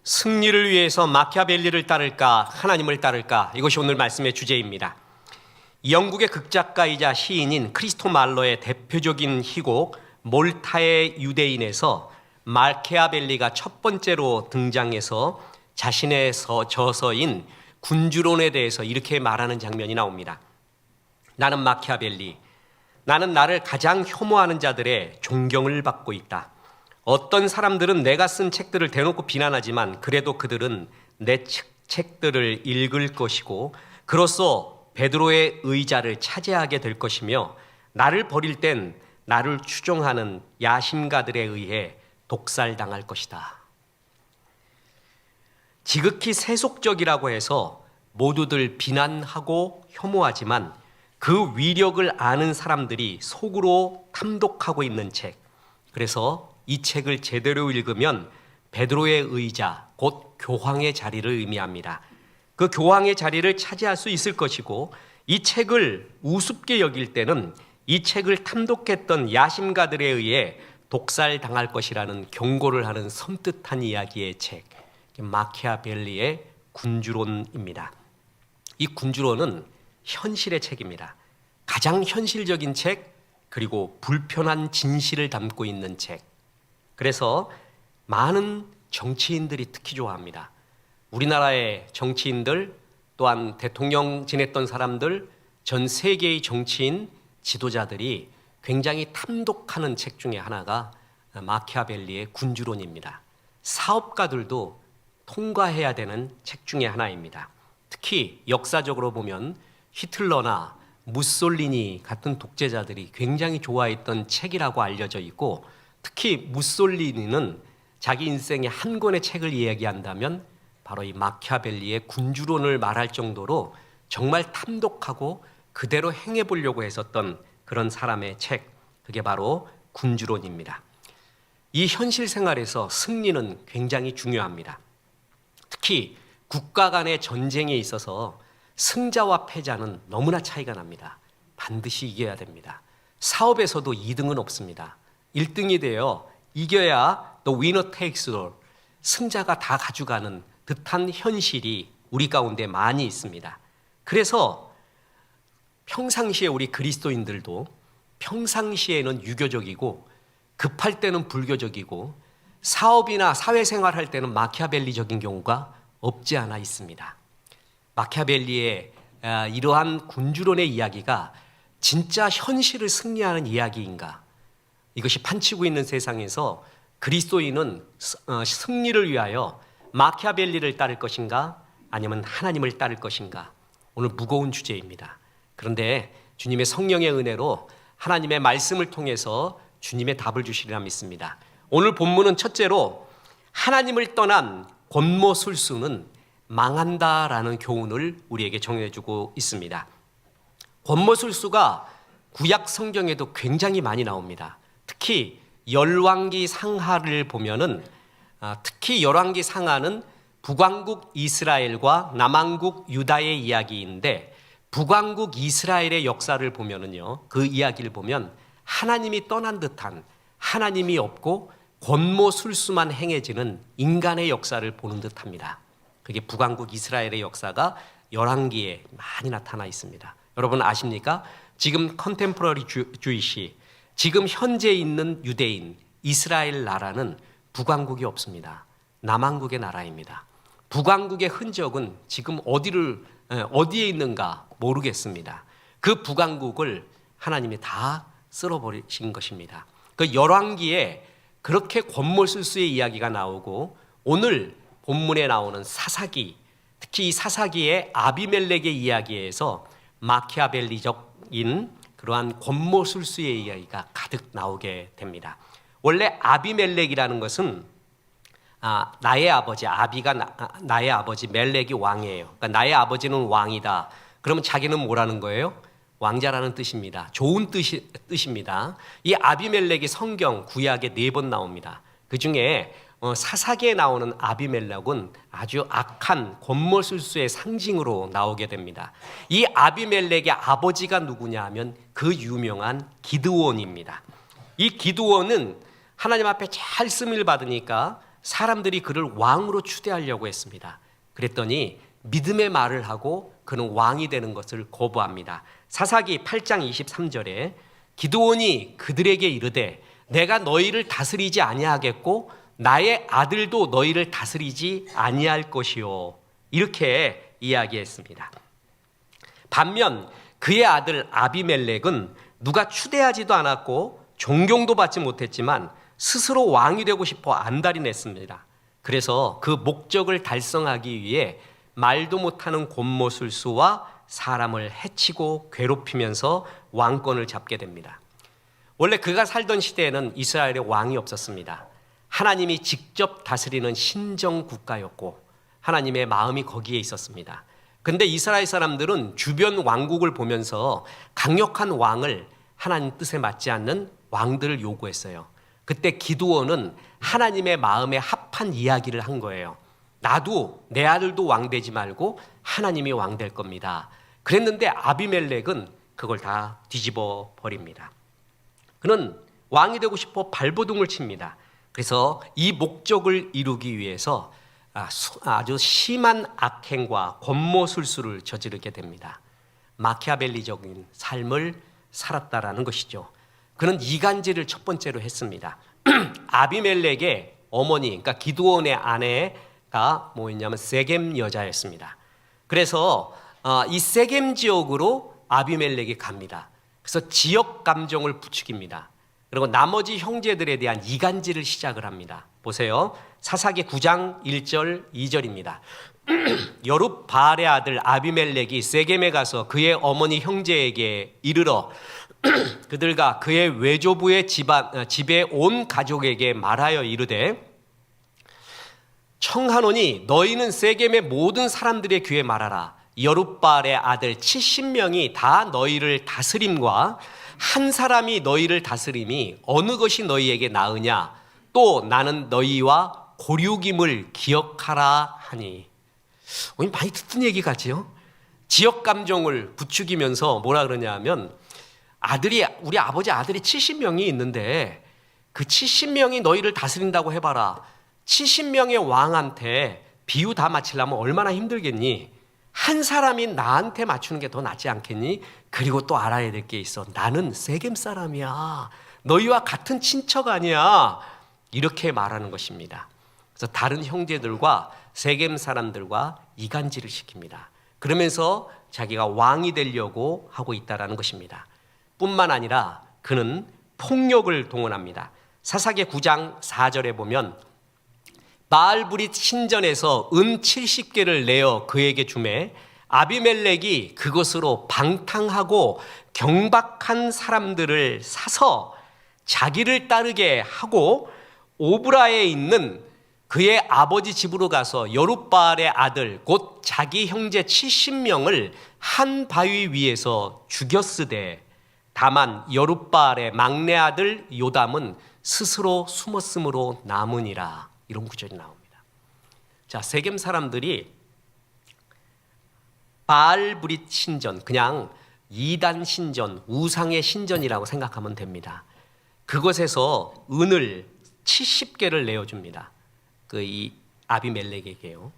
승리를 위해서 마키아벨리를 따를까 하나님을 따를까, 이것이 오늘 말씀의 주제입니다. 영국의 극작가이자 시인인 크리스토 말로의 대표적인 희곡 몰타의 유대인에서 마키아벨리가 첫 번째로 등장해서 자신의 저서인 군주론에 대해서 이렇게 말하는 장면이 나옵니다. 나는 마키아벨리, 나는 나를 가장 혐오하는 자들의 존경을 받고 있다. 어떤 사람들은 내가 쓴 책들을 대놓고 비난하지만 그래도 그들은 내 책들을 읽을 것이고 그로써 베드로의 의자를 차지하게 될 것이며, 나를 버릴 땐 나를 추종하는 야심가들에 의해 독살당할 것이다. 지극히 세속적이라고 해서 모두들 비난하고 혐오하지만 그 위력을 아는 사람들이 속으로 탐독하고 있는 책, 그래서 이 책을 제대로 읽으면 베드로의 의자, 곧 교황의 자리를 의미합니다. 그 교황의 자리를 차지할 수 있을 것이고, 이 책을 우습게 여길 때는 이 책을 탐독했던 야심가들에 의해 독살당할 것이라는 경고를 하는 섬뜩한 이야기의 책, 마키아벨리의 군주론입니다. 이 군주론은 현실의 책입니다. 가장 현실적인 책, 그리고 불편한 진실을 담고 있는 책. 그래서 많은 정치인들이 특히 좋아합니다. 우리나라의 정치인들, 또한 대통령 지냈던 사람들, 전 세계의 정치인 지도자들이 굉장히 탐독하는 책 중에 하나가 마키아벨리의 군주론입니다. 사업가들도 통과해야 되는 책 중에 하나입니다. 특히 역사적으로 보면 히틀러나 무솔리니 같은 독재자들이 굉장히 좋아했던 책이라고 알려져 있고, 특히 무솔리니는 자기 인생의 한 권의 책을 이야기한다면 바로 이 마키아벨리의 군주론을 말할 정도로 정말 탐독하고 그대로 행해보려고 했었던 그런 사람의 책, 그게 바로 군주론입니다. 이 현실 생활에서 승리는 굉장히 중요합니다. 특히 국가 간의 전쟁에 있어서 승자와 패자는 너무나 차이가 납니다. 반드시 이겨야 됩니다. 사업에서도 2등은 없습니다. 1등이 되어 이겨야 the winner takes all, 승자가 다 가져가는 듯한 현실이 우리 가운데 많이 있습니다. 그래서 평상시에 우리 그리스도인들도 평상시에는 유교적이고 급할 때는 불교적이고 사업이나 사회생활 할 때는 마키아벨리적인 경우가 없지 않아 있습니다. 마키아벨리의 이러한 군주론의 이야기가 진짜 현실을 승리하는 이야기인가? 이것이 판치고 있는 세상에서 그리스도인은 승리를 위하여 마키아벨리를 따를 것인가, 아니면 하나님을 따를 것인가? 오늘 무거운 주제입니다. 그런데 주님의 성령의 은혜로 하나님의 말씀을 통해서 주님의 답을 주시리라 믿습니다. 오늘 본문은 첫째로 하나님을 떠난 권모술수는 망한다라는 교훈을 우리에게 정해주고 있습니다. 권모술수가 구약 성경에도 굉장히 많이 나옵니다. 특히 열왕기 상하를 보면은, 특히 열왕기 상하는 북왕국 이스라엘과 남왕국 유다의 이야기인데, 북왕국 이스라엘의 역사를 보면은요, 그 이야기를 보면 하나님이 떠난 듯한, 하나님이 없고 권모술수만 행해지는 인간의 역사를 보는 듯합니다. 그게 북왕국 이스라엘의 역사가 열왕기에 많이 나타나 있습니다. 여러분 아십니까? 지금 컨템포러리 주이시, 지금 현재 있는 유대인 이스라엘 나라는 북왕국이 없습니다. 남왕국의 나라입니다. 북왕국의 흔적은 지금 어디에 있는가 모르겠습니다. 그 북왕국을 하나님이 다 쓸어버리신 것입니다. 그 열왕기에 그렇게 권모술수의 이야기가 나오고, 오늘 본문에 나오는 사사기, 특히 이 사사기의 아비멜렉의 이야기에서 마키아벨리적인 그러한 권모술수의 이야기가 가득 나오게 됩니다. 원래 아비멜렉이라는 것은 나의 아버지, 아비가 나의 아버지, 멜렉이 왕이에요. 그러니까 나의 아버지는 왕이다. 그러면 자기는 뭐라는 거예요? 왕자라는 뜻입니다. 좋은 뜻입니다. 이 아비멜렉이 성경 구약에 4번 나옵니다. 그 중에 사사기에 나오는 아비멜렉은 아주 악한 권모술수의 상징으로 나오게 됩니다. 이 아비멜렉의 아버지가 누구냐 하면 그 유명한 기드온입니다. 이 기드온은 하나님 앞에 잘 쓰임을 받으니까 사람들이 그를 왕으로 추대하려고 했습니다. 그랬더니 믿음의 말을 하고 그는 왕이 되는 것을 거부합니다. 사사기 8장 23절에 기드온이 그들에게 이르되 내가 너희를 다스리지 아니하겠고 나의 아들도 너희를 다스리지 아니할 것이요, 이렇게 이야기했습니다. 반면 그의 아들 아비멜렉은 누가 추대하지도 않았고 존경도 받지 못했지만 스스로 왕이 되고 싶어 안달이 냈습니다. 그래서 그 목적을 달성하기 위해 말도 못하는 곤모술수와 사람을 해치고 괴롭히면서 왕권을 잡게 됩니다. 원래 그가 살던 시대에는 이스라엘에 왕이 없었습니다. 하나님이 직접 다스리는 신정 국가였고 하나님의 마음이 거기에 있었습니다. 근데 이스라엘 사람들은 주변 왕국을 보면서 강력한 왕을, 하나님 뜻에 맞지 않는 왕들을 요구했어요. 그때 기드온은 하나님의 마음에 합한 이야기를 한 거예요. 나도 내 아들도 왕 되지 말고 하나님이 왕 될 겁니다. 그랬는데 아비멜렉은 그걸 다 뒤집어 버립니다. 그는 왕이 되고 싶어 발버둥을 칩니다. 그래서 이 목적을 이루기 위해서 아주 심한 악행과 권모술수를 저지르게 됩니다. 마키아벨리적인 삶을 살았다라는 것이죠. 그는 이간질을 첫 번째로 했습니다. 아비멜렉의 어머니, 그러니까 기드온의 아내가 뭐였냐면 세겜 여자였습니다. 그래서 이 세겜 지역으로 아비멜렉이 갑니다. 그래서 지역 감정을 부추깁니다. 그리고 나머지 형제들에 대한 이간질을 시작을 합니다. 보세요. 사사기 9장 1절 2절입니다. 여룹바알의 아들 아비멜렉이 세겜에 가서 그의 어머니 형제에게 이르러 그들과 그의 외조부의 집에 온 가족에게 말하여 이르되 청하노니 너희는 세겜의 모든 사람들의 귀에 말하라. 여룹바알의 아들 70명이 다 너희를 다스림과 한 사람이 너희를 다스림이 어느 것이 너희에게 나으냐? 또 나는 너희와 고륙임을 기억하라 하니. 많이 듣던 얘기 같지요? 지역 감정을 부추기면서 뭐라 그러냐 하면 우리 아버지 아들이 70명이 있는데 그 70명이 너희를 다스린다고 해봐라. 70명의 왕한테 비유 다 맞추려면 얼마나 힘들겠니? 한 사람이 나한테 맞추는 게 더 낫지 않겠니? 그리고 또 알아야 될 게 있어. 나는 세겜 사람이야. 너희와 같은 친척 아니야. 이렇게 말하는 것입니다. 그래서 다른 형제들과 세겜 사람들과 이간질을 시킵니다. 그러면서 자기가 왕이 되려고 하고 있다는 것입니다. 뿐만 아니라 그는 폭력을 동원합니다. 사사기 9장 4절에 보면 바알브릿 신전에서 은 70개를 내어 그에게 주매 아비멜렉이 그것으로 방탕하고 경박한 사람들을 사서 자기를 따르게 하고 오브라에 있는 그의 아버지 집으로 가서 여룹바알의 아들 곧 자기 형제 70명을 한 바위 위에서 죽였으되 다만 여룹바알의 막내 아들 요담은 스스로 숨었으므로 남으니라. 이런 구절이 나옵니다. 자, 세겜 사람들이 바알브릿 신전, 그냥 이단 신전, 우상의 신전이라고 생각하면 됩니다. 그것에서 은을 70개를 내어줍니다. 이 아비멜렉에게요.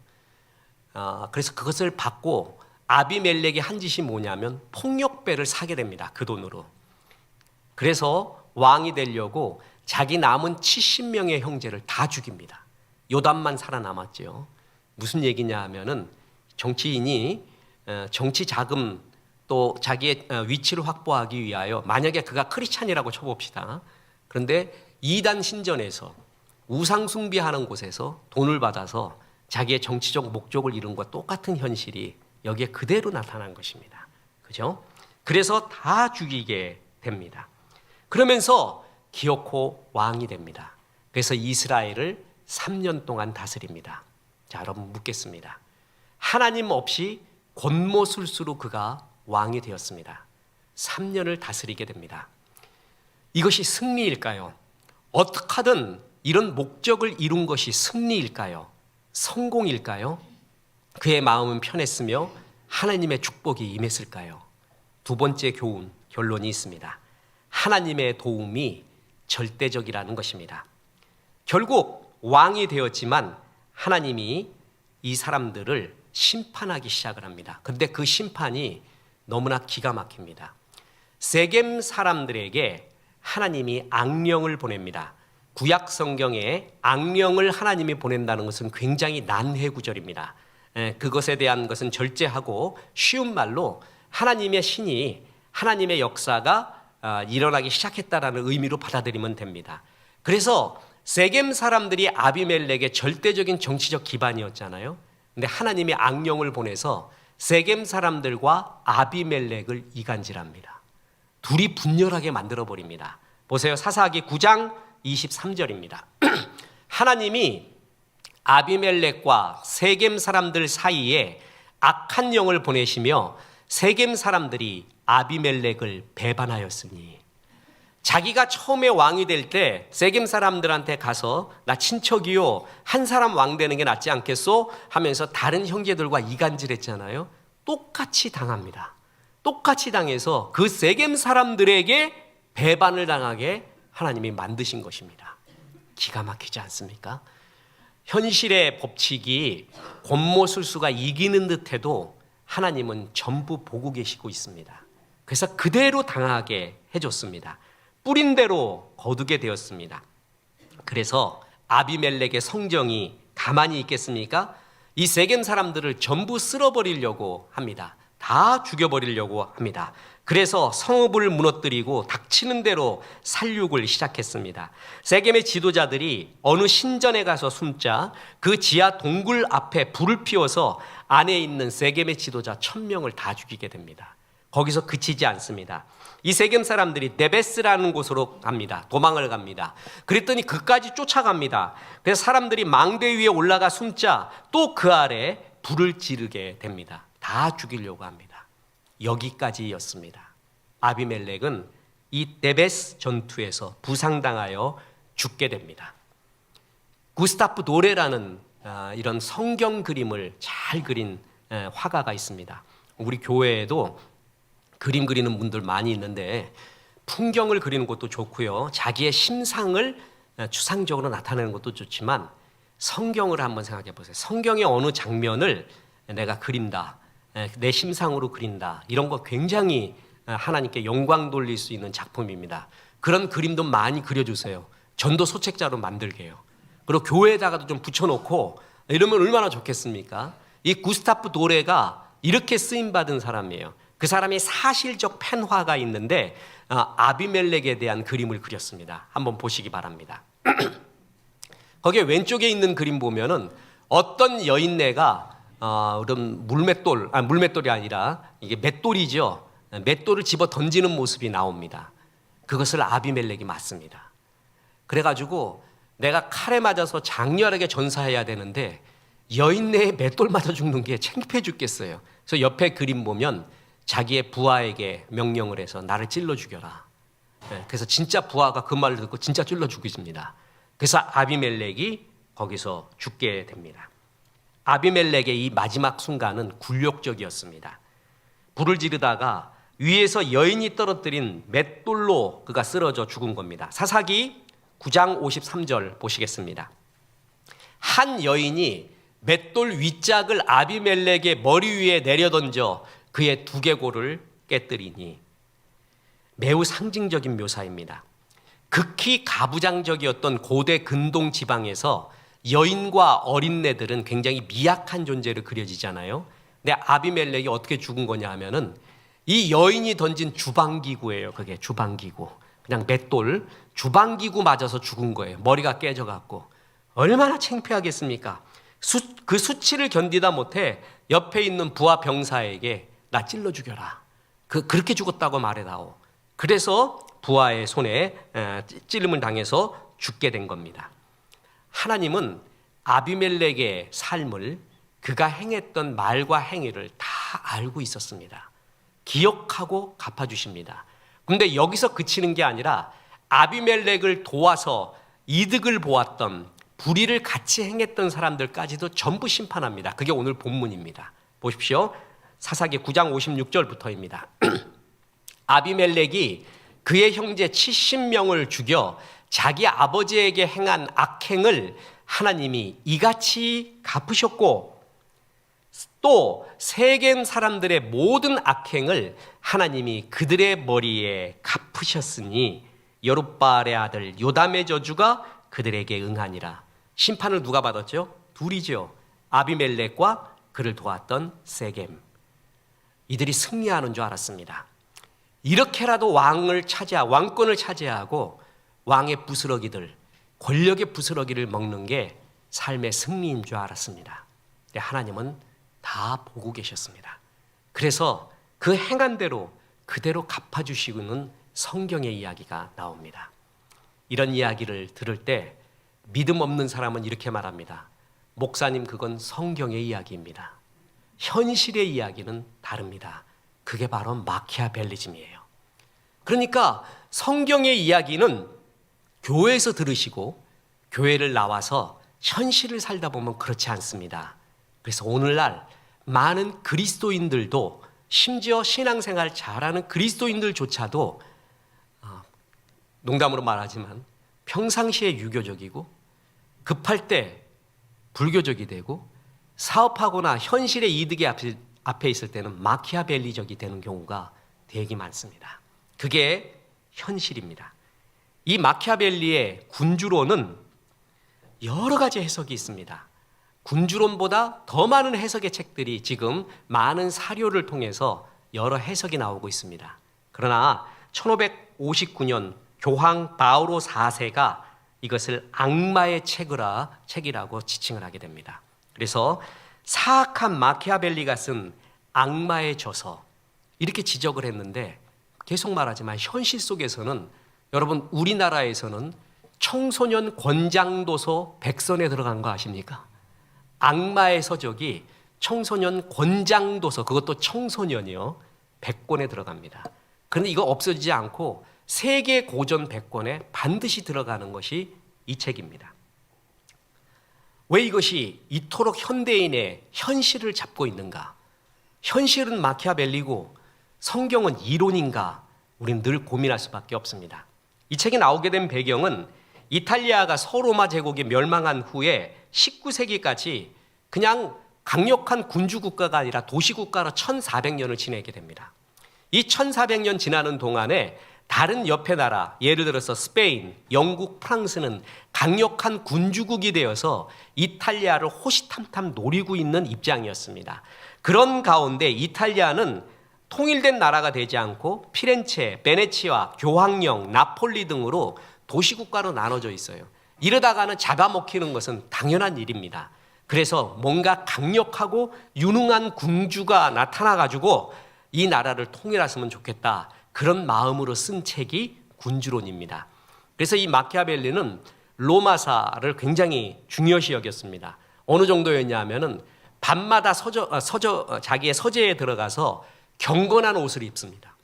그래서 그것을 받고 아비멜렉이 한 짓이 뭐냐면 폭력배를 사게 됩니다. 그 돈으로. 그래서 왕이 되려고 자기 남은 70명의 형제를 다 죽입니다. 요담만 살아남았죠. 무슨 얘기냐 하면은 정치인이 정치 자금 또 자기의 위치를 확보하기 위하여 만약에 그가 크리스찬이라고 쳐봅시다. 그런데 이단 신전에서 우상 숭배하는 곳에서 돈을 받아서 자기의 정치적 목적을 이룬 것과 똑같은 현실이 여기에 그대로 나타난 것입니다. 그죠? 그래서 다 죽이게 됩니다. 그러면서 기어코 왕이 됩니다. 그래서 이스라엘을 3년 동안 다스립니다. 자, 여러분 묻겠습니다. 하나님 없이 권모술수로 그가 왕이 되었습니다. 3년을 다스리게 됩니다. 이것이 승리일까요? 어떻게 하든 이런 목적을 이룬 것이 승리일까요? 성공일까요? 그의 마음은 편했으며 하나님의 축복이 임했을까요? 두 번째 결론이 있습니다. 하나님의 도움이 절대적이라는 것입니다. 결국 왕이 되었지만 하나님이 이 사람들을 심판하기 시작을 합니다. 그런데 그 심판이 너무나 기가 막힙니다. 세겜 사람들에게 하나님이 악령을 보냅니다. 구약 성경에 악령을 하나님이 보낸다는 것은 굉장히 난해 구절입니다. 그것에 대한 것은 절제하고 쉬운 말로 하나님의 신이 하나님의 역사가 일어나기 시작했다라는 의미로 받아들이면 됩니다. 그래서 세겜 사람들이 아비멜렉의 절대적인 정치적 기반이었잖아요. 근데 하나님이 악령을 보내서 세겜 사람들과 아비멜렉을 이간질합니다. 둘이 분열하게 만들어버립니다. 보세요. 사사기 9장 23절입니다. 하나님이 아비멜렉과 세겜 사람들 사이에 악한 영을 보내시며 세겜 사람들이 아비멜렉을 배반하였으니, 자기가 처음에 왕이 될 때 세겜 사람들한테 가서 나 친척이요 한 사람 왕 되는 게 낫지 않겠소 하면서 다른 형제들과 이간질했잖아요. 똑같이 당합니다. 똑같이 당해서 그 세겜 사람들에게 배반을 당하게 하나님이 만드신 것입니다. 기가 막히지 않습니까? 현실의 법칙이 권모술수가 이기는 듯해도 하나님은 전부 보고 계시고 있습니다. 그래서 그대로 당하게 해줬습니다. 뿌린 대로 거두게 되었습니다. 그래서 아비멜렉의 성정이 가만히 있겠습니까? 이 세겜 사람들을 전부 쓸어버리려고 합니다. 다 죽여버리려고 합니다. 그래서 성읍을 무너뜨리고 닥치는 대로 살육을 시작했습니다. 세겜의 지도자들이 어느 신전에 가서 숨자 그 지하 동굴 앞에 불을 피워서 안에 있는 세겜의 지도자 1000명을 다 죽이게 됩니다. 거기서 그치지 않습니다. 이 세겜 사람들이 네베스라는 곳으로 갑니다. 도망을 갑니다. 그랬더니 그까지 쫓아갑니다. 그래서 사람들이 망대 위에 올라가 숨자 또 그 아래 불을 지르게 됩니다. 다 죽이려고 합니다. 여기까지였습니다. 아비멜렉은 이 네베스 전투에서 부상당하여 죽게 됩니다. 구스타프 도레라는 이런 성경 그림을 잘 그린 화가가 있습니다. 우리 교회에도 그림 그리는 분들 많이 있는데 풍경을 그리는 것도 좋고요. 자기의 심상을 추상적으로 나타내는 것도 좋지만 성경을 한번 생각해 보세요. 성경의 어느 장면을 내가 그린다, 내 심상으로 그린다, 이런 거 굉장히 하나님께 영광 돌릴 수 있는 작품입니다. 그런 그림도 많이 그려주세요. 전도 소책자로 만들게요. 그리고 교회에다가도 좀 붙여놓고 이러면 얼마나 좋겠습니까? 이 구스타프 도레가 이렇게 쓰임받은 사람이에요. 그 사람이 사실적 펜화가 있는데 아비멜렉에 대한 그림을 그렸습니다. 한번 보시기 바랍니다. 거기에 왼쪽에 있는 그림 보면은 어떤 여인네가 이런 물맷돌이 아니라 이게 맷돌이죠. 맷돌을 집어 던지는 모습이 나옵니다. 그것을 아비멜렉이 맞습니다. 그래가지고 내가 칼에 맞아서 장렬하게 전사해야 되는데 여인네의 맷돌 맞아 죽는 게 창피해 죽겠어요. 그래서 옆에 그림 보면 자기의 부하에게 명령을 해서 나를 찔러 죽여라. 그래서 진짜 부하가 그 말을 듣고 진짜 찔러 죽이십니다. 그래서 아비멜렉이 거기서 죽게 됩니다. 아비멜렉의 이 마지막 순간은 굴욕적이었습니다. 불을 지르다가 위에서 여인이 떨어뜨린 맷돌로 그가 쓰러져 죽은 겁니다. 사사기 9장 53절 보시겠습니다. 한 여인이 맷돌 윗짝을 아비멜렉의 머리 위에 내려던져 그의 두개골을 깨뜨리니, 매우 상징적인 묘사입니다. 극히 가부장적이었던 고대 근동 지방에서 여인과 어린애들은 굉장히 미약한 존재로 그려지잖아요. 근데 아비멜렉이 어떻게 죽은 거냐 하면은 이 여인이 던진 주방기구예요. 그게 주방기구. 그냥 맷돌 주방기구 맞아서 죽은 거예요. 머리가 깨져갖고. 얼마나 창피하겠습니까? 그 수치를 견디다 못해 옆에 있는 부하 병사에게 나 찔러 죽여라. 그렇게 죽었다고 말해다오. 그래서 부하의 손에 찔림을 당해서 죽게 된 겁니다. 하나님은 아비멜렉의 삶을, 그가 행했던 말과 행위를 다 알고 있었습니다. 기억하고 갚아주십니다. 그런데 여기서 그치는 게 아니라 아비멜렉을 도와서 이득을 보았던, 불의를 같이 행했던 사람들까지도 전부 심판합니다. 그게 오늘 본문입니다. 보십시오. 사사기 9장 56절부터입니다. 아비멜렉이 그의 형제 70명을 죽여 자기 아버지에게 행한 악행을 하나님이 이같이 갚으셨고 또 세겜 사람들의 모든 악행을 하나님이 그들의 머리에 갚으셨으니 여룻바알의 아들 요담의 저주가 그들에게 응하니라. 심판을 누가 받았죠? 둘이죠. 아비멜렉과 그를 도왔던 세겜. 이들이 승리하는 줄 알았습니다. 이렇게라도 왕권을 차지하고 왕의 부스러기들, 권력의 부스러기를 먹는 게 삶의 승리인 줄 알았습니다. 근데 하나님은 다 보고 계셨습니다. 그래서 그 행한 대로 그대로 갚아주시고는 성경의 이야기가 나옵니다. 이런 이야기를 들을 때 믿음 없는 사람은 이렇게 말합니다. 목사님, 그건 성경의 이야기입니다. 현실의 이야기는 다릅니다. 그게 바로 마키아벨리즘이에요. 그러니까 성경의 이야기는 교회에서 들으시고 교회를 나와서 현실을 살다 보면 그렇지 않습니다. 그래서 오늘날 많은 그리스도인들도, 심지어 신앙생활 잘하는 그리스도인들조차도 농담으로 말하지만 평상시에 유교적이고 급할 때 불교적이 되고 사업하거나 현실의 이득이 앞에 있을 때는 마키아벨리적이 되는 경우가 되게 많습니다. 그게 현실입니다. 이 마키아벨리의 군주론은 여러 가지 해석이 있습니다. 군주론보다 더 많은 해석의 책들이 지금 많은 사료를 통해서 여러 해석이 나오고 있습니다. 그러나 1559년 교황 바오로 4세가 이것을 악마의 책이라고 지칭을 하게 됩니다. 그래서 사악한 마키아벨리가 쓴 악마의 저서, 이렇게 지적을 했는데, 계속 말하지만 현실 속에서는 여러분, 우리나라에서는 청소년 권장도서 100선에 들어간 거 아십니까? 악마의 서적이 청소년 권장도서, 그것도 청소년이요, 100권에 들어갑니다. 그런데 이거 없어지지 않고 세계 고전 100권에 반드시 들어가는 것이 이 책입니다. 왜 이것이 이토록 현대인의 현실을 잡고 있는가? 현실은 마키아벨리고 성경은 이론인가? 우리는 늘 고민할 수밖에 없습니다. 이 책이 나오게 된 배경은 이탈리아가 서로마 제국이 멸망한 후에 19세기까지 그냥 강력한 군주국가가 아니라 도시국가로 1400년을 지내게 됩니다. 이 1400년 지나는 동안에 다른 옆에 나라, 예를 들어서 스페인, 영국, 프랑스는 강력한 군주국이 되어서 이탈리아를 호시탐탐 노리고 있는 입장이었습니다. 그런 가운데 이탈리아는 통일된 나라가 되지 않고 피렌체, 베네치아, 교황령, 나폴리 등으로 도시국가로 나눠져 있어요. 이러다가는 잡아먹히는 것은 당연한 일입니다. 그래서 뭔가 강력하고 유능한 군주가 나타나가지고 이 나라를 통일했으면 좋겠다, 그런 마음으로 쓴 책이 군주론입니다. 그래서 이 마키아벨리는 로마사를 굉장히 중요시 여겼습니다. 어느 정도였냐 하면은 밤마다 자기의 서재에 들어가서 경건한 옷을 입습니다.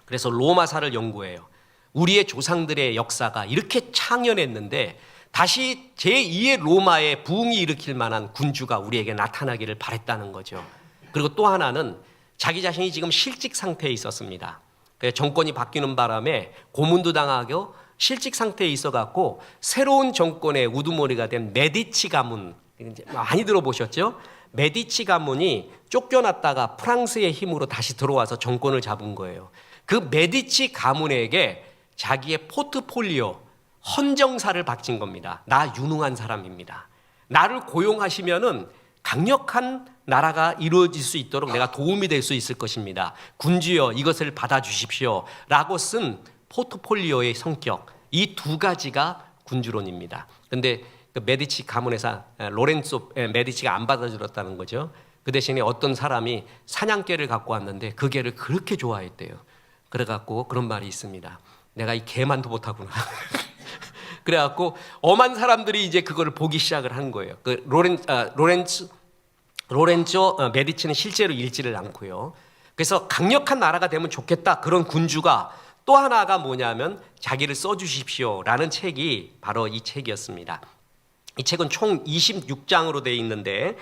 그래서 로마사를 연구해요. 우리의 조상들의 역사가 이렇게 창연했는데 다시 제2의 로마의 부흥이 일으킬 만한 군주가 우리에게 나타나기를 바랬다는 거죠. 그리고 또 하나는 자기 자신이 지금 실직 상태에 있었습니다. 정권이 바뀌는 바람에 고문도 당하고 실직 상태에 있어갖고 새로운 정권의 우두머리가 된 메디치 가문, 많이 들어보셨죠? 메디치 가문이 쫓겨났다가 프랑스의 힘으로 다시 들어와서 정권을 잡은 거예요. 그 메디치 가문에게 자기의 포트폴리오, 헌정사를 바친 겁니다. 나 유능한 사람입니다. 나를 고용하시면은 강력한 나라가 이루어질 수 있도록 내가 도움이 될 수 있을 것입니다. 군주여, 이것을 받아주십시오 라고 쓴 포트폴리오의 성격, 이 두 가지가 군주론입니다. 그런데 그 메디치 가문에서 로렌조 메디치가 안 받아들였다는 거죠. 그 대신에 어떤 사람이 사냥개를 갖고 왔는데 그 개를 그렇게 좋아했대요. 그래갖고 그런 말이 있습니다. 내가 이 개만도 못하구나. 그래갖고 엄한 사람들이 이제 그거를 보기 시작을 한 거예요. 그 로렌조 메디치는 실제로 읽지를 않고요. 그래서 강력한 나라가 되면 좋겠다, 그런 군주가 또 하나가 뭐냐면 자기를 써주십시오라는 책이 바로 이 책이었습니다. 이 책은 총 26장으로 되어 있는데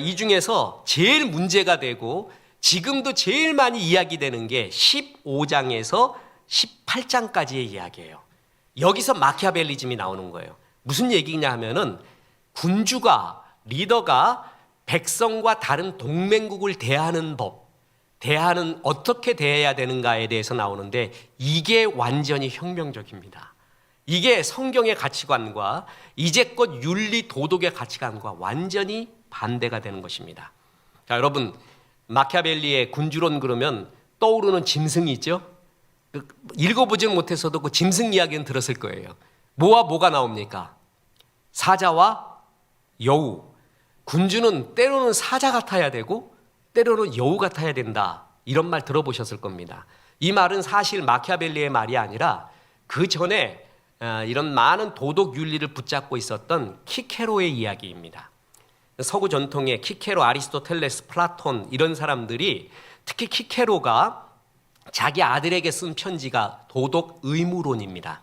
이 중에서 제일 문제가 되고 지금도 제일 많이 이야기되는 게 15장에서 18장까지의 이야기예요. 여기서 마키아벨리즘이 나오는 거예요. 무슨 얘기냐 하면은 군주가, 리더가 백성과 다른 동맹국을 대하는 법, 어떻게 대해야 되는가에 대해서 나오는데 이게 완전히 혁명적입니다. 이게 성경의 가치관과 이제껏 윤리 도덕의 가치관과 완전히 반대가 되는 것입니다. 자, 여러분, 마키아벨리의 군주론 그러면 떠오르는 짐승이 있죠? 읽어보지는 못해서도 그 짐승 이야기는 들었을 거예요. 뭐와 뭐가 나옵니까? 사자와 여우. 군주는 때로는 사자 같아야 되고 때로는 여우 같아야 된다. 이런 말 들어보셨을 겁니다. 이 말은 사실 마키아벨리의 말이 아니라 그 전에 이런 많은 도덕 윤리를 붙잡고 있었던 키케로의 이야기입니다. 서구 전통의 키케로, 아리스토텔레스, 플라톤 이런 사람들이 특히 키케로가 자기 아들에게 쓴 편지가 도덕 의무론입니다.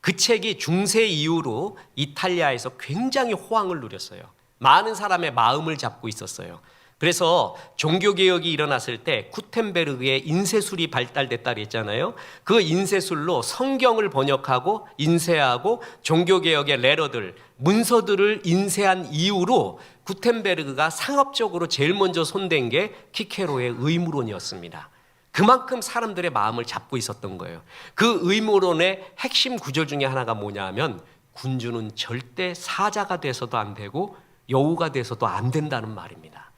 그 책이 중세 이후로 이탈리아에서 굉장히 호황을 누렸어요. 많은 사람의 마음을 잡고 있었어요. 그래서 종교개혁이 일어났을 때 구텐베르그의 인쇄술이 발달됐다 그랬잖아요. 그 인쇄술로 성경을 번역하고 인쇄하고 종교개혁의 레러들, 문서들을 인쇄한 이후로 구텐베르그가 상업적으로 제일 먼저 손댄 게 키케로의 의무론이었습니다. 그만큼 사람들의 마음을 잡고 있었던 거예요. 그 의무론의 핵심 구절 중에 하나가 뭐냐면 군주는 절대 사자가 돼서도 안 되고 여우가 돼서도 안 된다는 말입니다.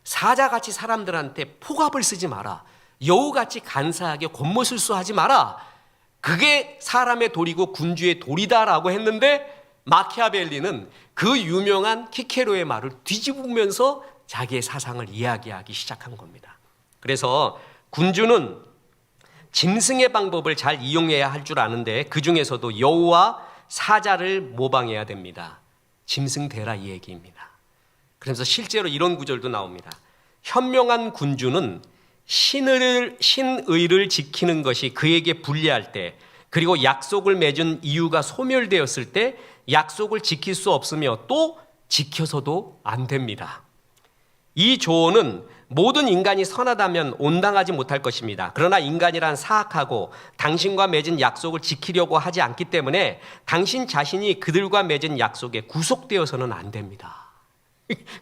사자같이 사람들한테 폭압을 쓰지 마라. 여우같이 간사하게 곤모술수하지 마라. 그게 사람의 도리고 군주의 도리다라고 했는데 마키아벨리는 그 유명한 키케로의 말을 뒤집으면서 자기의 사상을 이야기하기 시작한 겁니다. 그래서 군주는 짐승의 방법을 잘 이용해야 할 줄 아는데 그 중에서도 여우와 사자를 모방해야 됩니다. 짐승 되라 이 얘기입니다. 그래서 실제로 이런 구절도 나옵니다. 현명한 군주는 신의를 지키는 것이 그에게 불리할 때, 그리고 약속을 맺은 이유가 소멸되었을 때 약속을 지킬 수 없으며 또 지켜서도 안 됩니다. 이 조언은 모든 인간이 선하다면 온당하지 못할 것입니다. 그러나 인간이란 사악하고 당신과 맺은 약속을 지키려고 하지 않기 때문에 당신 자신이 그들과 맺은 약속에 구속되어서는 안 됩니다.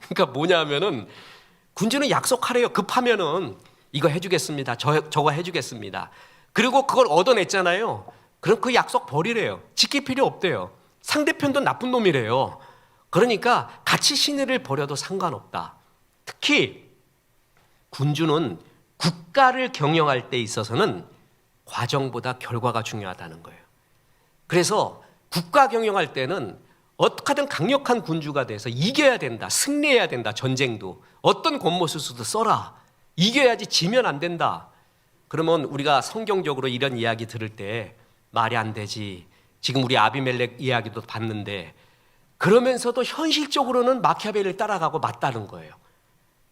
그러니까 뭐냐면은 군주는 약속하래요. 급하면은 이거 해주겠습니다. 저거 해주겠습니다. 그리고 그걸 얻어냈잖아요. 그럼 그 약속 버리래요. 지킬 필요 없대요. 상대편도 나쁜 놈이래요. 그러니까 같이 신의를 버려도 상관없다. 특히 군주는 국가를 경영할 때 있어서는 과정보다 결과가 중요하다는 거예요. 그래서 국가 경영할 때는 어떻게든 강력한 군주가 돼서 이겨야 된다. 승리해야 된다. 전쟁도. 어떤 곤모술수도 써라. 이겨야지 지면 안 된다. 그러면 우리가 성경적으로 이런 이야기 들을 때 말이 안 되지. 지금 우리 아비멜렉 이야기도 봤는데 그러면서도 현실적으로는 마키아벨리를 따라가고 맞다는 거예요.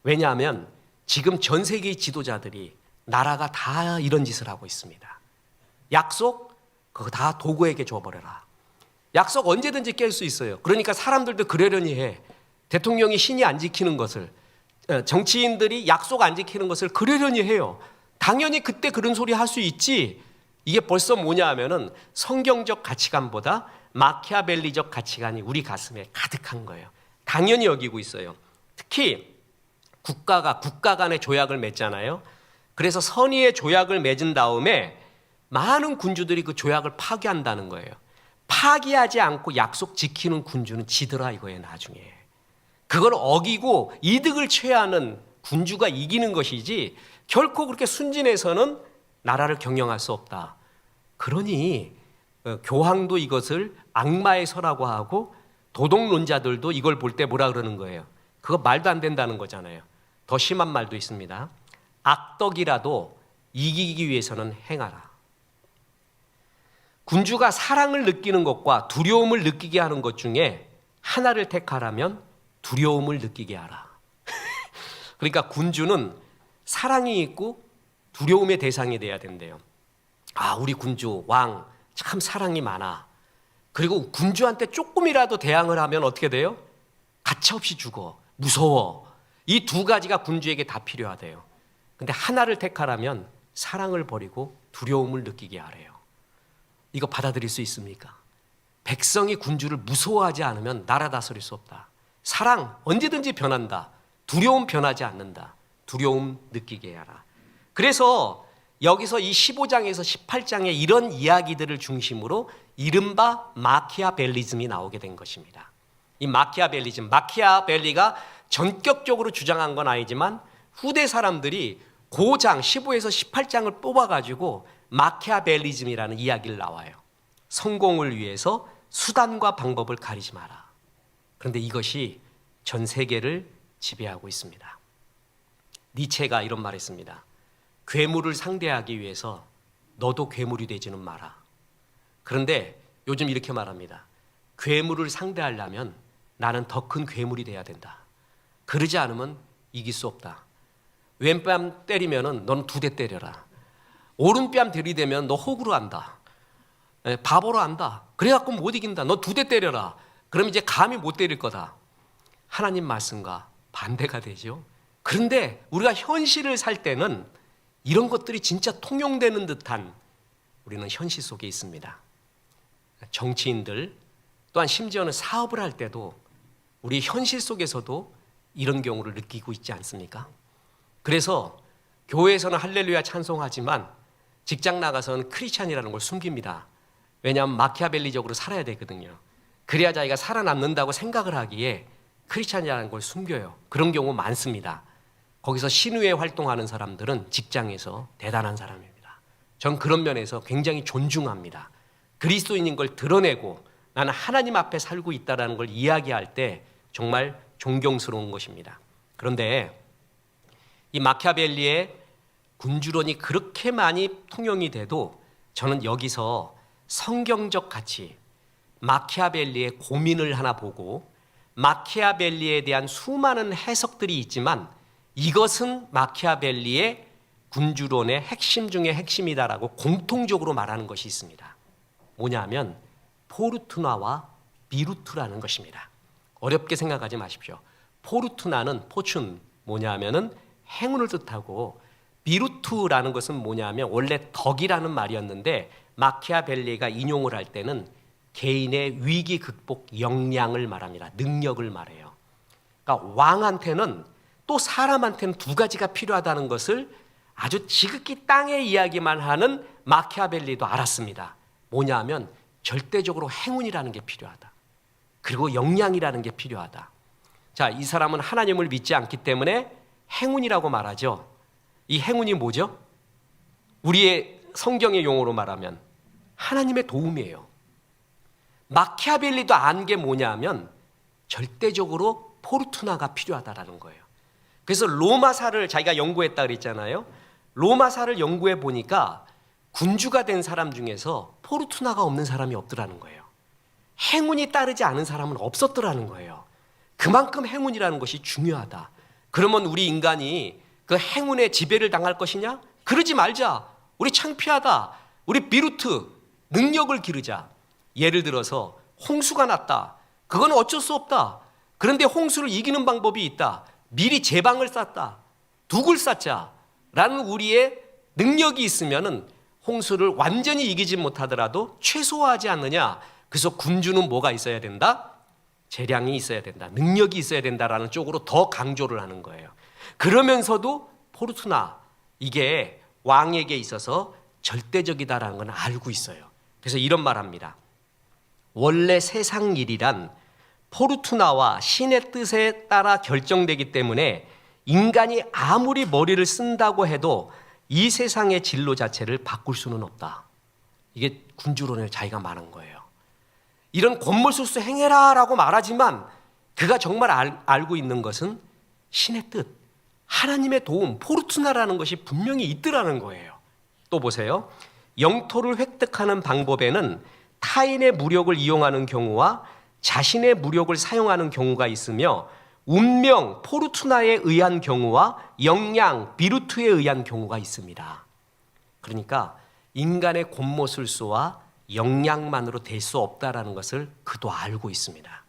왜냐하면 지금 전 세계의 지도자들이 나라가 다 이런 짓을 하고 있습니다. 약속 그거 다 도구에게 줘버려라. 약속 언제든지 깰 수 있어요. 그러니까 사람들도 그러려니 해. 대통령이 신이 안 지키는 것을, 정치인들이 약속 안 지키는 것을 그러려니 해요. 당연히 그때 그런 소리 할 수 있지. 이게 벌써 뭐냐 하면은 성경적 가치관보다 마키아벨리적 가치관이 우리 가슴에 가득한 거예요. 당연히 여기고 있어요. 특히 국가 간의 조약을 맺잖아요. 그래서 선의의 조약을 맺은 다음에 많은 군주들이 그 조약을 파기한다는 거예요. 파기하지 않고 약속 지키는 군주는 지더라 이거예요. 나중에 그걸 어기고 이득을 취하는 군주가 이기는 것이지 결코 그렇게 순진해서는 나라를 경영할 수 없다. 그러니 교황도 이것을 악마의 서라고 하고 도덕론자들도 이걸 볼 때 뭐라 그러는 거예요. 그거 말도 안 된다는 거잖아요. 더 심한 말도 있습니다. 악덕이라도 이기기 위해서는 행하라. 군주가 사랑을 느끼는 것과 두려움을 느끼게 하는 것 중에 하나를 택하라면 두려움을 느끼게 하라. 그러니까 군주는 사랑이 있고 두려움의 대상이 돼야 된대요. 아, 우리 군주, 왕 참 사랑이 많아. 그리고 군주한테 조금이라도 대항을 하면 어떻게 돼요? 가차없이 죽어. 무서워. 이 두 가지가 군주에게 다 필요하대요. 근데 하나를 택하라면 사랑을 버리고 두려움을 느끼게 하래요. 이거 받아들일 수 있습니까? 백성이 군주를 무서워하지 않으면 나라 다스릴 수 없다. 사랑 언제든지 변한다. 두려움 변하지 않는다. 두려움 느끼게 하라. 그래서 여기서 이 15장에서 18장에 이런 이야기들을 중심으로 이른바 마키아벨리즘이 나오게 된 것입니다. 이 마키아벨리즘, 마키아벨리가 전격적으로 주장한 건 아니지만 후대 사람들이 고장 15에서 18장을 뽑아가지고 마키아벨리즘이라는 이야기를 나와요. 성공을 위해서 수단과 방법을 가리지 마라. 그런데 이것이 전 세계를 지배하고 있습니다. 니체가 이런 말 했습니다. 괴물을 상대하기 위해서 너도 괴물이 되지는 마라. 그런데 요즘 이렇게 말합니다. 괴물을 상대하려면 나는 더 큰 괴물이 돼야 된다. 그러지 않으면 이길 수 없다. 왼뺨 때리면 넌 2대 때려라. 오른뺨 들이대면 너 호구로 한다. 바보로 한다. 그래갖고 못 이긴다. 너 2대 때려라. 그럼 이제 감히 못 때릴 거다. 하나님 말씀과 반대가 되죠. 그런데 우리가 현실을 살 때는 이런 것들이 진짜 통용되는 듯한 우리는 현실 속에 있습니다. 정치인들 또한 심지어는 사업을 할 때도 우리 현실 속에서도 이런 경우를 느끼고 있지 않습니까? 그래서 교회에서는 할렐루야 찬송하지만 직장 나가서는 크리스찬이라는 걸 숨깁니다. 왜냐하면 마키아벨리적으로 살아야 되거든요. 그래야 자기가 살아남는다고 생각을 하기에 크리스찬이라는 걸 숨겨요. 그런 경우 많습니다. 거기서 신의회 활동하는 사람들은 직장에서 대단한 사람입니다. 전 그런 면에서 굉장히 존중합니다. 그리스도인인 걸 드러내고 나는 하나님 앞에 살고 있다는 걸 이야기할 때 정말 존경스러운 것입니다. 그런데 이 마키아벨리의 군주론이 그렇게 많이 통용이 돼도 저는 여기서 성경적 가치, 마키아벨리의 고민을 하나 보고 마키아벨리에 대한 수많은 해석들이 있지만 이것은 마키아벨리의 군주론의 핵심 중에 핵심이다라고 공통적으로 말하는 것이 있습니다. 뭐냐면 포르투나와 비루투라는 것입니다. 어렵게 생각하지 마십시오. 포르투나는 포춘 뭐냐면은 행운을 뜻하고 비루투라는 것은 뭐냐면 원래 덕이라는 말이었는데 마키아벨리가 인용을 할 때는 개인의 위기 극복 역량을 말합니다. 능력을 말해요. 그러니까 왕한테는 또 사람한테는 2가지가 필요하다는 것을 아주 지극히 땅의 이야기만 하는 마키아벨리도 알았습니다. 뭐냐면 절대적으로 행운이라는 게 필요하다. 그리고 역량이라는 게 필요하다. 자, 이 사람은 하나님을 믿지 않기 때문에 행운이라고 말하죠. 이 행운이 뭐죠? 우리의 성경의 용어로 말하면 하나님의 도움이에요. 마키아벨리도 안 게 뭐냐면 절대적으로 포르투나가 필요하다라는 거예요. 그래서 로마사를 자기가 연구했다 그랬잖아요. 로마사를 연구해 보니까 군주가 된 사람 중에서 포르투나가 없는 사람이 없더라는 거예요. 행운이 따르지 않은 사람은 없었더라는 거예요. 그만큼 행운이라는 것이 중요하다. 그러면 우리 인간이 그 행운의 지배를 당할 것이냐? 그러지 말자. 우리 창피하다. 우리 비루트, 능력을 기르자. 예를 들어서 홍수가 났다. 그건 어쩔 수 없다. 그런데 홍수를 이기는 방법이 있다. 미리 제방을 쌓다. 둑을 쌓자. 라는 우리의 능력이 있으면은 홍수를 완전히 이기지 못하더라도 최소화하지 않느냐. 그래서 군주는 뭐가 있어야 된다? 재량이 있어야 된다. 능력이 있어야 된다라는 쪽으로 더 강조를 하는 거예요. 그러면서도 포르투나 이게 왕에게 있어서 절대적이다라는 건 알고 있어요. 그래서 이런 말 합니다. 원래 세상 일이란 포르투나와 신의 뜻에 따라 결정되기 때문에 인간이 아무리 머리를 쓴다고 해도 이 세상의 진로 자체를 바꿀 수는 없다. 이게 군주론을 자기가 말한 거예요. 이런 권물술수 행해라 라고 말하지만 그가 정말 알고 있는 것은 신의 뜻, 하나님의 도움, 포르투나라는 것이 분명히 있더라는 거예요. 또 보세요. 영토를 획득하는 방법에는 타인의 무력을 이용하는 경우와 자신의 무력을 사용하는 경우가 있으며 운명, 포르투나에 의한 경우와 역량, 비루투에 의한 경우가 있습니다. 그러니까 인간의 권모술수와 역량만으로 될 수 없다라는 것을 그도 알고 있습니다.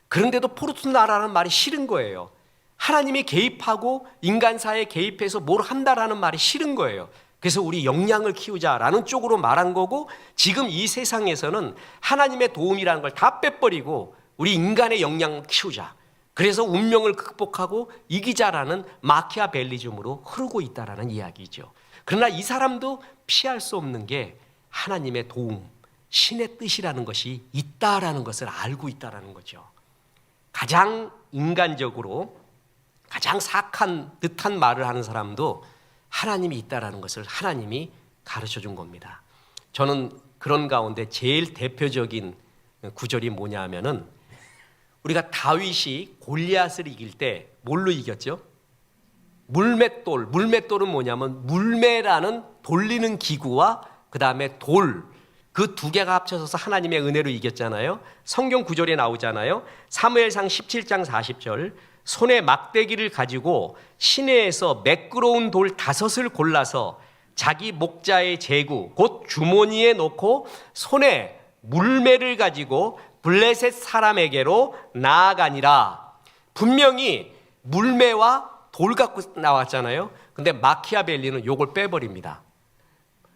그런데도 포르투나라는 말이 싫은 거예요. 하나님이 개입하고 인간사에 개입해서 뭘 한다라는 말이 싫은 거예요. 그래서 우리 역량을 키우자라는 쪽으로 말한 거고 지금 이 세상에서는 하나님의 도움이라는 걸 다 빼버리고 우리 인간의 역량을 키우자. 그래서 운명을 극복하고 이기자라는 마키아벨리즘으로 흐르고 있다라는 이야기죠. 그러나 이 사람도 피할 수 없는 게 하나님의 도움, 신의 뜻이라는 것이 있다라는 것을 알고 있다라는 거죠. 가장 인간적으로 가장 사악한 듯한 말을 하는 사람도 하나님이 있다라는 것을 하나님이 가르쳐 준 겁니다. 저는 그런 가운데 제일 대표적인 구절이 뭐냐 하면은 우리가 다윗이 골리앗을 이길 때 뭘로 이겼죠? 물맷돌. 물맷돌은 뭐냐면 물매라는 돌리는 기구와 그 다음에 돌, 그 두 개가 합쳐져서 하나님의 은혜로 이겼잖아요. 성경 구절에 나오잖아요. 사무엘상 17장 40절, 손에 막대기를 가지고 시내에서 매끄러운 돌 5을 골라서 자기 목자의 제구 곧 주머니에 넣고 손에 물매를 가지고 블레셋 사람에게로 나아가니라. 분명히 물매와 돌 갖고 나왔잖아요. 근데 마키아벨리는 요걸 빼버립니다.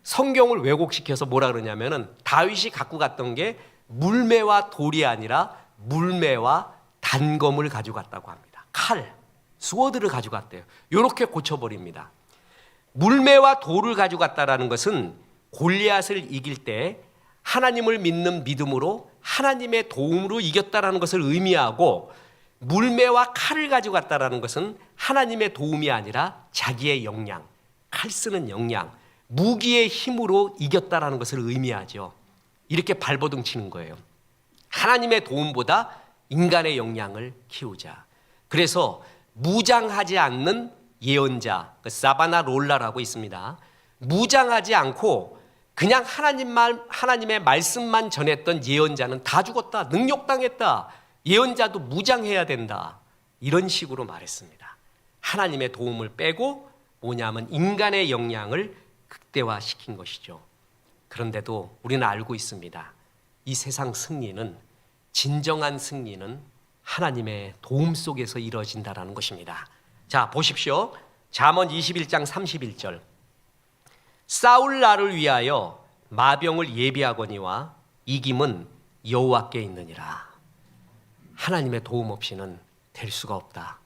성경을 왜곡시켜서 뭐라 그러냐면은 다윗이 갖고 갔던 게 물매와 돌이 아니라 물매와 단검을 가져갔다고 합니다. 칼, 스워드를 가져갔대요. 이렇게 고쳐버립니다. 물매와 돌을 가져갔다라는 것은 골리앗을 이길 때 하나님을 믿는 믿음으로 하나님의 도움으로 이겼다라는 것을 의미하고, 물매와 칼을 가져갔다라는 것은 하나님의 도움이 아니라 자기의 역량, 칼 쓰는 역량, 무기의 힘으로 이겼다라는 것을 의미하죠. 이렇게 발버둥 치는 거예요. 하나님의 도움보다 인간의 역량을 키우자. 그래서 무장하지 않는 예언자, 사바나 롤라라고 있습니다. 무장하지 않고 그냥 하나님의 말씀만 전했던 예언자는 다 죽었다, 능욕당했다, 예언자도 무장해야 된다, 이런 식으로 말했습니다. 하나님의 도움을 빼고 뭐냐면 인간의 역량을 극대화시킨 것이죠. 그런데도 우리는 알고 있습니다. 이 세상 승리는, 진정한 승리는 하나님의 도움 속에서 이루어진다는 것입니다. 자, 보십시오. 잠언 21장 31절. 싸울 날을 위하여 마병을 예비하거니와 이김은 여호와께 있느니라. 하나님의 도움 없이는 될 수가 없다.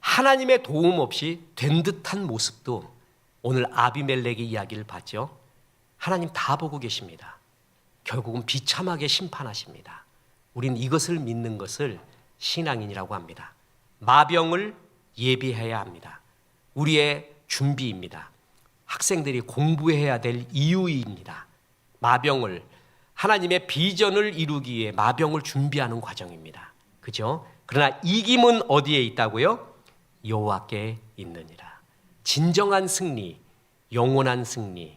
하나님의 도움 없이 된 듯한 모습도 오늘 아비멜렉의 이야기를 봤죠. 하나님 다 보고 계십니다. 결국은 비참하게 심판하십니다. 우린 이것을 믿는 것을 신앙인이라고 합니다. 마병을 예비해야 합니다. 우리의 준비입니다. 학생들이 공부해야 될 이유입니다. 마병을, 하나님의 비전을 이루기 위해 마병을 준비하는 과정입니다. 그죠? 그러나 이김은 어디에 있다고요? 여호와께 있느니라. 진정한 승리, 영원한 승리,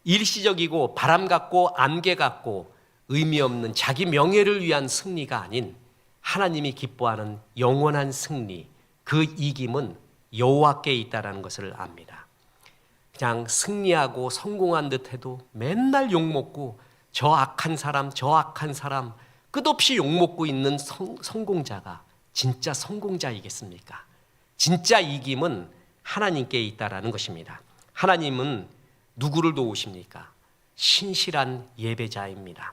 일시적이고 바람 같고 안개 같고 의미 없는 자기 명예를 위한 승리가 아닌 하나님이 기뻐하는 영원한 승리, 그 이김은 여호와께 있다라는 것을 압니다. 그냥 승리하고 성공한 듯해도 맨날 욕먹고 저 악한 사람 끝없이 욕먹고 있는 성공자가 진짜 성공자이겠습니까? 진짜 이김은 하나님께 있다라는 것입니다. 하나님은 누구를 도우십니까? 신실한 예배자입니다.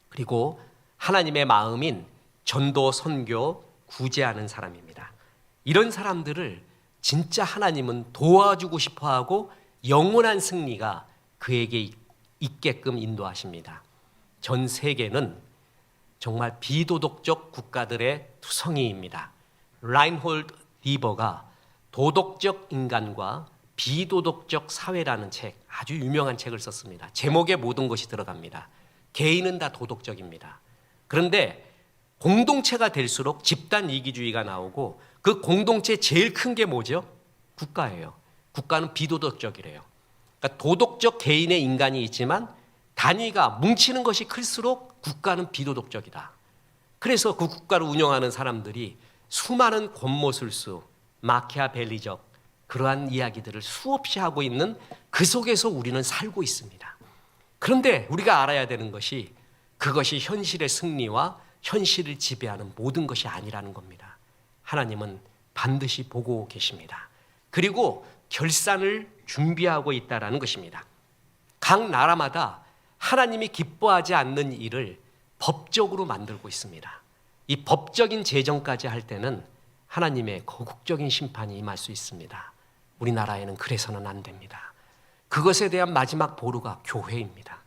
그리고 하나님의 마음인 전도, 선교, 구제하는 사람입니다. 이런 사람들을 진짜 하나님은 도와주고 싶어하고 영원한 승리가 그에게 있게끔 인도하십니다. 전 세계는 정말 비도덕적 국가들의 투성이입니다. 라인홀드 리버가 도덕적 인간과 비도덕적 사회라는 책, 아주 유명한 책을 썼습니다. 제목에 모든 것이 들어갑니다. 개인은 다 도덕적입니다. 그런데 공동체가 될수록 집단 이기주의가 나오고 그 공동체 제일 큰 게 뭐죠? 국가예요. 국가는 비도덕적이래요. 그러니까 도덕적 개인의 인간이 있지만 단위가 뭉치는 것이 클수록 국가는 비도덕적이다. 그래서 그 국가를 운영하는 사람들이 수많은 권모술수, 마키아벨리적 그러한 이야기들을 수없이 하고 있는 그 속에서 우리는 살고 있습니다. 그런데 우리가 알아야 되는 것이 그것이 현실의 승리와 현실을 지배하는 모든 것이 아니라는 겁니다. 하나님은 반드시 보고 계십니다. 그리고 결산을 준비하고 있다는 것입니다. 각 나라마다 하나님이 기뻐하지 않는 일을 법적으로 만들고 있습니다. 이 법적인 제정까지 할 때는 하나님의 거국적인 심판이 임할 수 있습니다. 우리나라에는 그래서는 안 됩니다. 그것에 대한 마지막 보루가 교회입니다.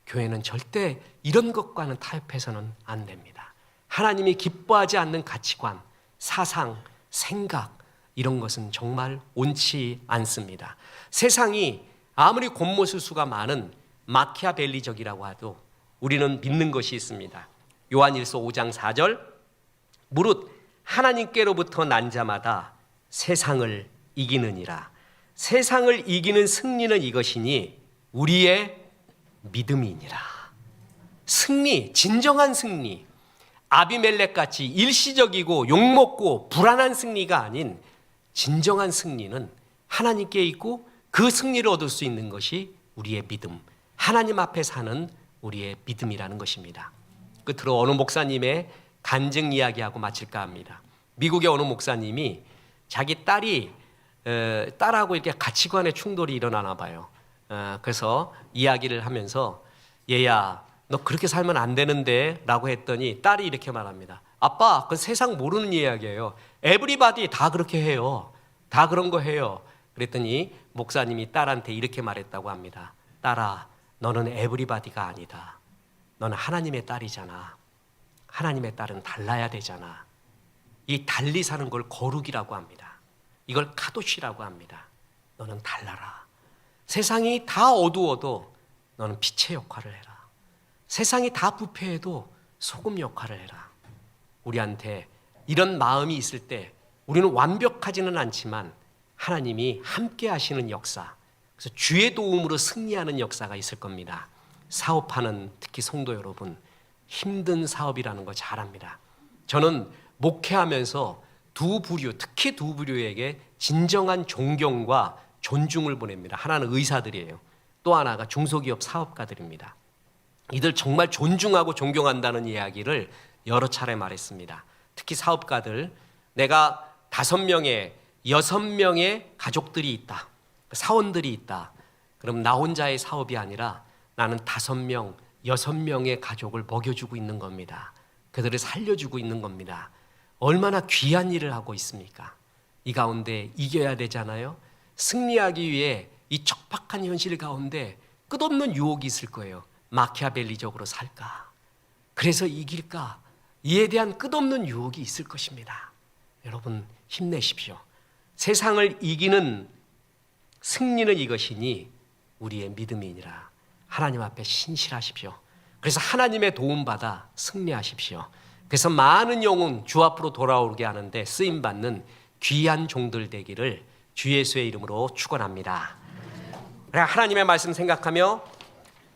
교회는 절대 이런 것과는 타협해서는 안 됩니다. 하나님이 기뻐하지 않는 가치관, 사상, 생각, 이런 것은 정말 옳지 않습니다. 세상이 아무리 곤모술수가 많은 마키아벨리적이라고 해도 우리는 믿는 것이 있습니다. 요한일서 5장 4절, 무릇 하나님께로부터 난 자마다 세상을 이기느니라. 세상을 이기는 승리는 이것이니 우리의 믿음이니라. 승리, 진정한 승리, 아비멜렉같이 일시적이고 욕먹고 불안한 승리가 아닌 진정한 승리는 하나님께 있고 그 승리를 얻을 수 있는 것이 우리의 믿음, 하나님 앞에 사는 우리의 믿음이라는 것입니다. 끝으로 어느 목사님의 간증 이야기하고 마칠까 합니다. 미국의 어느 목사님이 자기 딸하고 이렇게 가치관의 충돌이 일어나나 봐요. 그래서 이야기를 하면서 얘야 너 그렇게 살면 안 되는데 라고 했더니 딸이 이렇게 말합니다. 아빠 그 세상 모르는 이야기예요. 에브리바디 다 그렇게 해요. 다 그런 거 해요. 그랬더니 목사님이 딸한테 이렇게 말했다고 합니다. 딸아 너는 에브리바디가 아니다. 너는 하나님의 딸이잖아. 하나님의 딸은 달라야 되잖아. 이 달리 사는 걸 거룩이라고 합니다. 이걸 카도시라고 합니다. 너는 달라라. 세상이 다 어두워도 너는 빛의 역할을 해라. 세상이 다 부패해도 소금 역할을 해라. 우리한테 이런 마음이 있을 때 우리는 완벽하지는 않지만 하나님이 함께 하시는 역사, 그래서 주의 도움으로 승리하는 역사가 있을 겁니다. 사업하는 특히 성도 여러분, 힘든 사업이라는 거 잘 압니다. 저는 목회하면서 두 부류, 특히 두 부류에게 진정한 존경과 존중을 보냅니다. 하나는 의사들이에요. 또 하나가 중소기업 사업가들입니다. 이들 정말 존중하고 존경한다는 이야기를 여러 차례 말했습니다. 특히 사업가들, 내가 5명의 6명의 가족들이 있다, 사원들이 있다. 그럼 나 혼자의 사업이 아니라 나는 5명, 6명의 가족을 먹여주고 있는 겁니다. 그들을 살려주고 있는 겁니다. 얼마나 귀한 일을 하고 있습니까? 이 가운데 이겨야 되잖아요. 승리하기 위해 이 척박한 현실 가운데 끝없는 유혹이 있을 거예요. 마키아벨리적으로 살까? 그래서 이길까? 이에 대한 끝없는 유혹이 있을 것입니다. 여러분 힘내십시오. 세상을 이기는 승리는 이것이니 우리의 믿음이니라. 하나님 앞에 신실하십시오. 그래서 하나님의 도움받아 승리하십시오. 그래서 많은 영혼 주 앞으로 돌아오게 하는데 쓰임받는 귀한 종들 되기를 주 예수의 이름으로 축원합니다. 하나님의 말씀 생각하며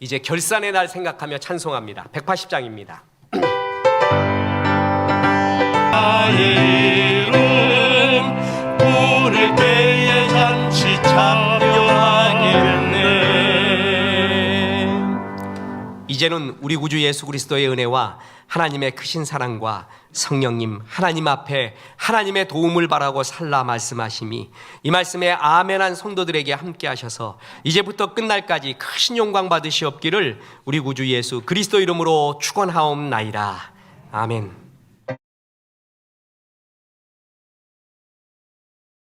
이제 결산의 날 생각하며 찬송합니다. 180장입니다. 나의 이름 부를 때에 잔치 참여하겠네. 이제는 우리 구주 예수 그리스도의 은혜와 하나님의 크신 사랑과 성령님 하나님 앞에 하나님의 도움을 바라고 살라 말씀하심이 이 말씀에 아멘한 성도들에게 함께 하셔서 이제부터 끝날까지 크신 영광 받으시옵기를 우리 구주 예수 그리스도 이름으로 축원하옵나이다. 아멘.